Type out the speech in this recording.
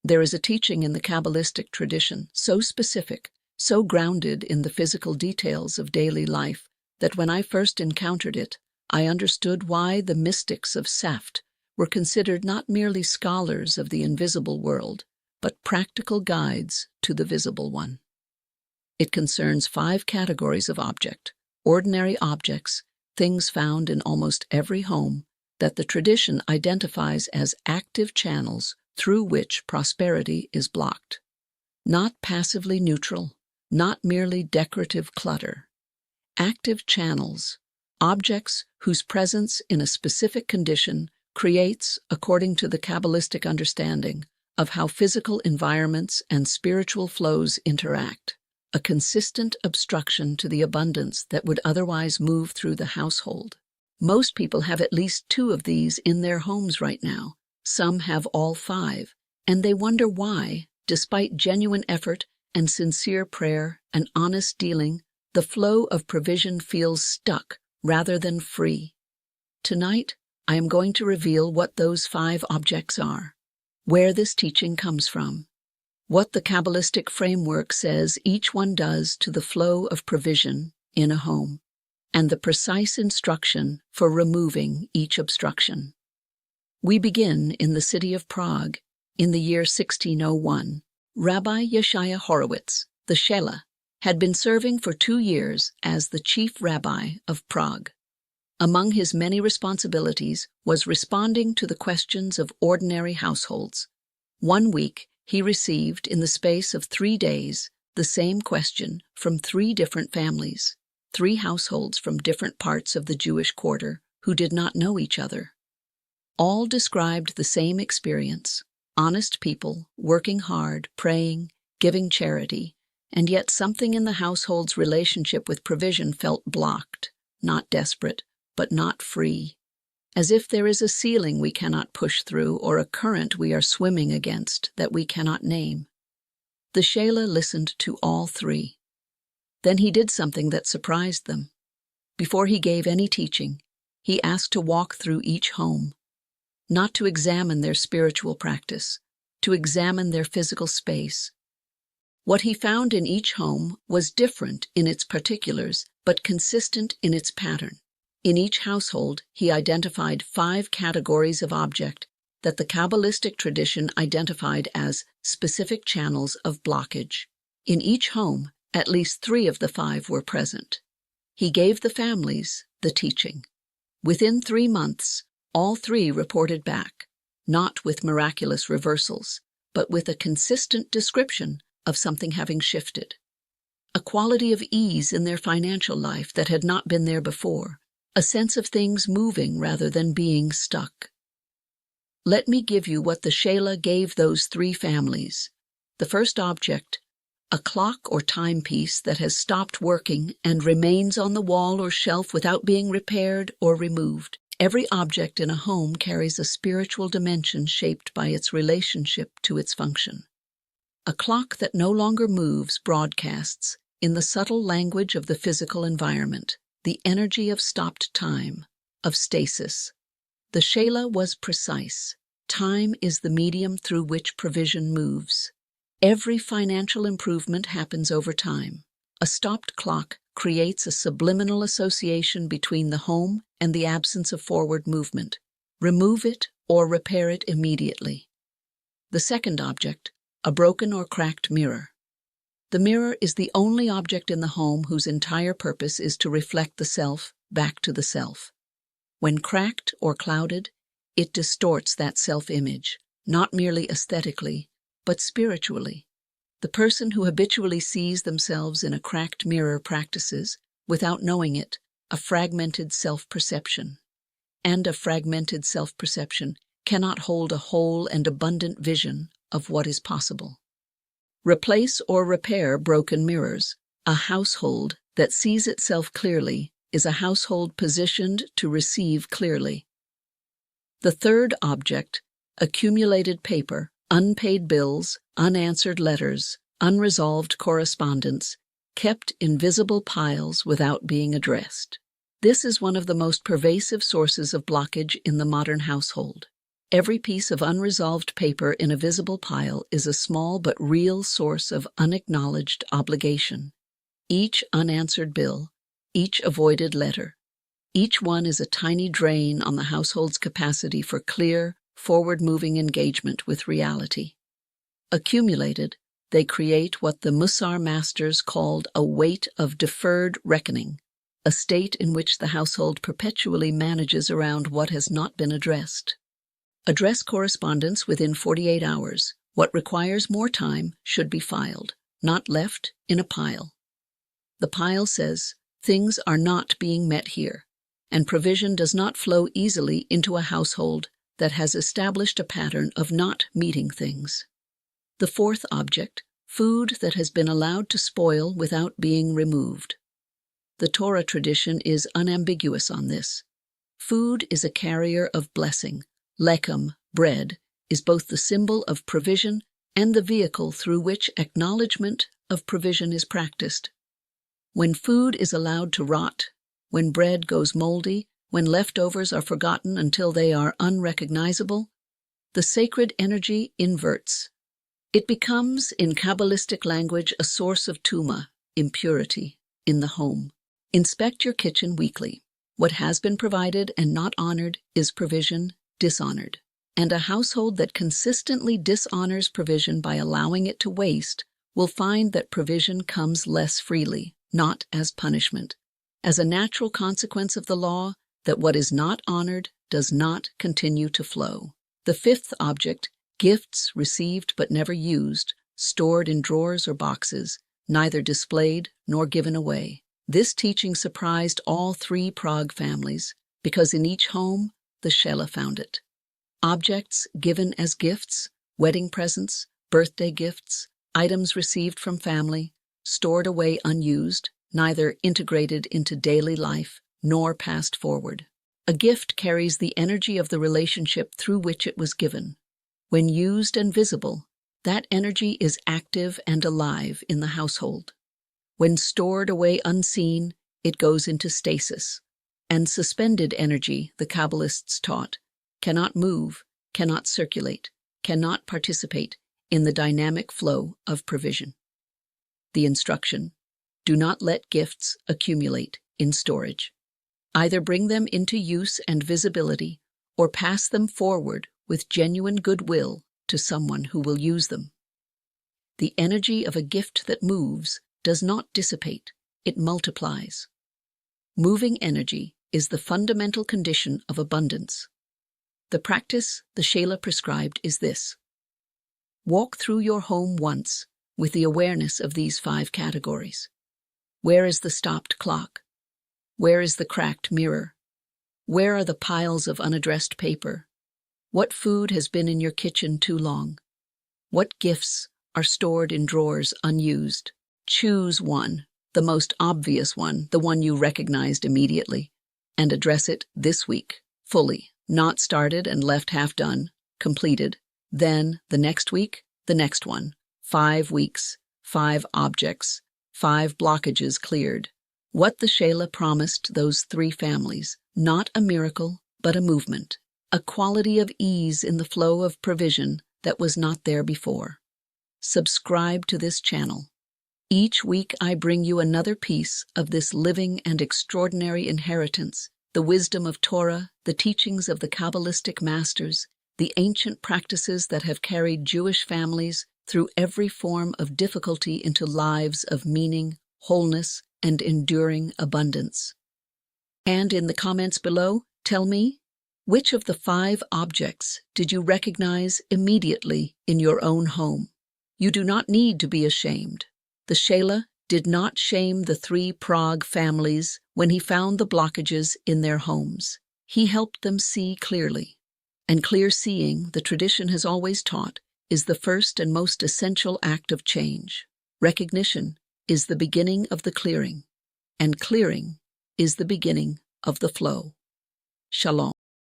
There is a teaching in the Kabbalistic tradition so specific, so grounded in the physical details of daily life, that when I first encountered it, I understood why the mystics of Saft were considered not merely scholars of the invisible world, but practical guides to the visible one. It concerns 5 categories of object, ordinary objects, things found in almost every home, that the tradition identifies as active channels through which prosperity is blocked. Not passively neutral, not merely decorative clutter. Active channels, objects whose presence in a specific condition creates, according to the Kabbalistic understanding of how physical environments and spiritual flows interact, a consistent obstruction to the abundance that would otherwise move through the household. Most people have at least 2 of these in their homes right now. Some have all 5, and they wonder why, despite genuine effort and sincere prayer and honest dealing, the flow of provision feels stuck rather than free. Tonight, I am going to reveal what those 5 objects are, where this teaching comes from, what the Kabbalistic framework says each one does to the flow of provision in a home, and the precise instruction for removing each obstruction. We begin in the city of Prague in the year 1601. Rabbi Yeshaya Horowitz, the Shelah, had been serving for 2 years as the chief rabbi of Prague. Among his many responsibilities was responding to the questions of ordinary households. One week, he received, in the space of 3 days, the same question from 3 different families, 3 households from different parts of the Jewish quarter who did not know each other. All described the same experience: honest people, working hard, praying, giving charity, and yet something in the household's relationship with provision felt blocked, not desperate, but not free, as if there is a ceiling we cannot push through or a current we are swimming against that we cannot name. The Shelah listened to all 3. Then he did something that surprised them. Before he gave any teaching, he asked to walk through each home, not to examine their spiritual practice, to examine their physical space. What he found in each home was different in its particulars, but consistent in its pattern. In each household, he identified 5 categories of object that the Kabbalistic tradition identified as specific channels of blockage. In each home, at least 3 of the 5 were present. He gave the families the teaching. Within 3 months, all 3 reported back, not with miraculous reversals, but with a consistent description of something having shifted. A quality of ease in their financial life that had not been there before, a sense of things moving rather than being stuck. Let me give you what the Shelah gave those 3 families. The first object, a clock or timepiece that has stopped working and remains on the wall or shelf without being repaired or removed. Every object in a home carries a spiritual dimension shaped by its relationship to its function. A clock that no longer moves broadcasts, in the subtle language of the physical environment, the energy of stopped time, of stasis. The Shelah was precise. Time is the medium through which provision moves. Every financial improvement happens over time. A stopped clock creates a subliminal association between the home and the absence of forward movement. Remove it or repair it immediately. The second object, a broken or cracked mirror. The mirror is the only object in the home whose entire purpose is to reflect the self back to the self. When cracked or clouded, it distorts that self-image, not merely aesthetically, but spiritually. The person who habitually sees themselves in a cracked mirror practices, without knowing it, a fragmented self-perception. And a fragmented self-perception cannot hold a whole and abundant vision of what is possible. Replace or repair broken mirrors. A household that sees itself clearly is a household positioned to receive clearly. The third object, accumulated paper, unpaid bills, unanswered letters, unresolved correspondence, kept in visible piles without being addressed. This is one of the most pervasive sources of blockage in the modern household. Every piece of unresolved paper in a visible pile is a small but real source of unacknowledged obligation. Each unanswered bill, each avoided letter, each one is a tiny drain on the household's capacity for clear, forward-moving engagement with reality. Accumulated, they create what the Musar masters called a weight of deferred reckoning, a state in which the household perpetually manages around what has not been addressed. Address correspondence within 48 hours. What requires more time should be filed, not left in a pile. The pile says, things are not being met here, and provision does not flow easily into a household that has established a pattern of not meeting things. The fourth object, food that has been allowed to spoil without being removed. The Torah tradition is unambiguous on this. Food is a carrier of blessing. Lechem, bread, is both the symbol of provision and the vehicle through which acknowledgement of provision is practiced. When food is allowed to rot, when bread goes moldy, when leftovers are forgotten until they are unrecognizable, the sacred energy inverts. It becomes, in Kabbalistic language, a source of tuma, impurity, in the home. Inspect your kitchen weekly. What has been provided and not honored is provision dishonored. And a household that consistently dishonors provision by allowing it to waste will find that provision comes less freely, not as punishment, as a natural consequence of the law that what is not honored does not continue to flow. The fifth object, gifts received but never used, stored in drawers or boxes, neither displayed nor given away. This teaching surprised all three Prague families, because in each home the Shelah found it. Objects given as gifts, wedding presents, birthday gifts, items received from family, stored away unused, neither integrated into daily life nor passed forward. A gift carries the energy of the relationship through which it was given. When used and visible, that energy is active and alive in the household. When stored away unseen, it goes into stasis. And suspended energy, the Kabbalists taught, cannot move, cannot circulate, cannot participate in the dynamic flow of provision. The instruction: do not let gifts accumulate in storage. Either bring them into use and visibility, or pass them forward with genuine goodwill to someone who will use them. The energy of a gift that moves does not dissipate, it multiplies. Moving energy is the fundamental condition of abundance. The practice the Shelah prescribed is this: walk through your home once with the awareness of these 5 categories. Where is the stopped clock? Where is the cracked mirror? Where are the piles of unaddressed paper? What food has been in your kitchen too long? What gifts are stored in drawers unused? Choose one, the most obvious one, the one you recognized immediately, and address it this week, fully, not started and left half done, completed. Then, the next week, the next one. 5 weeks, 5 objects, 5 blockages cleared. What the Shelah promised those 3 families, not a miracle, but a movement, a quality of ease in the flow of provision that was not there before. Subscribe to this channel. Each week I bring you another piece of this living and extraordinary inheritance, the wisdom of Torah, the teachings of the Kabbalistic masters, the ancient practices that have carried Jewish families through every form of difficulty into lives of meaning, wholeness, and enduring abundance. And in the comments below, tell me, which of the 5 objects did you recognize immediately in your own home? You do not need to be ashamed. The Shelah did not shame the 3 Prague families when he found the blockages in their homes. He helped them see clearly. And clear seeing, the tradition has always taught, is the first and most essential act of change. Recognition is the beginning of the clearing, and clearing is the beginning of the flow. Shalom.